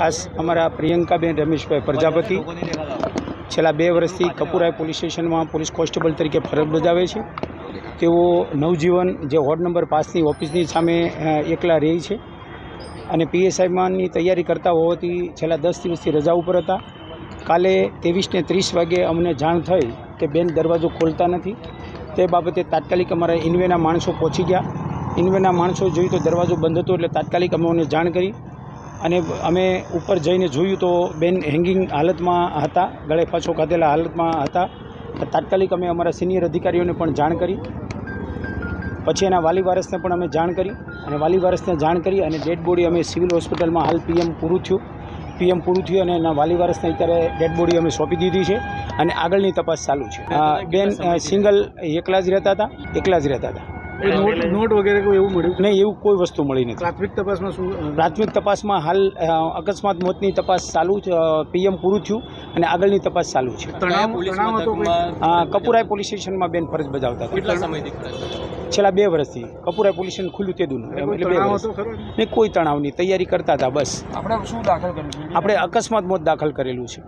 ખાસ અમારા પ્રિયંકાબેન રમેશભાઈ પ્રજાપતિ છેલ્લા 2 વર્ષથી કપુરાઈ પોલીસ સ્ટેશનમાં પોલીસ કોન્સ્ટેબલ તરીકે ફરજ બજાવે છે। તેઓ નવજીવન જે વોર્ડ નંબર 5ની ઓફિસની સામે એકલા રહે છે અને પીએસઆઈમાંની તૈયારી કરતા હોવાથી છેલ્લા 10 દિવસથી રજા ઉપર હતા। કાલે 23:30 વાગે અમને જાણ થઈ કે બેન દરવાજો ખોલતા નથી। તે બાબતે તાત્કાલિક અમારા ઇન્વેના માણસો પહોંચી ગયા। ઇન્વેના માણસો જોયું તો દરવાજો બંધ હતો, એટલે તાત્કાલિક અમને જાણ કરી અને અમે ઉપર જઈને જોયું તો બેન હેંગિંગ હાલતમાં હતા, ગળે ફાંસો ખાધેલા હાલતમાં હતા। તાત્કાલિક અમે અમારા સિનિયર અધિકારીઓને પણ જાણ કરી, પછી એના વાલી વારસને પણ અમે જાણ કરી અને વાલી વારસને જાણ કરી અને ડેડ બોડી અમે સિવિલ હોસ્પિટલમાં હાલ પીએમ પૂરું થયું અને એના વાલી વારસને અત્યારે ડેડ બોડી અમે સોંપી દીધી છે અને આગળની તપાસ ચાલુ છે। બેન સિંગલ એકલા જ રહેતા હતા। નોટ વગેરે કોઈ એવું મળ્યું નહીં, એવું કોઈ વસ્તુ મળી નથી। પ્રાથમિક તપાસમાં શું? પ્રાથમિક તપાસમાં હાલ અકસ્માત મોતની તપાસ ચાલુ છે, પીએમ પૂરું થયું અને આગળની તપાસ ચાલુ છે। કપુરાઈ પોલીસ સ્ટેશનમાં બેન ફરજ બજાવતા હતા। કેટલા સમયથી? છેલ્લા 2 વર્ષથી કપુરાઈ પોલીસ સ્ટેશન ખુલ્યું તે દૂર નહીં, કોઈ તણાવ નહીં, તૈયારી કરતા હતા બસ। આપણે શું દાખલ કર્યું? આપણે અકસ્માત મોત દાખલ કરેલું છે।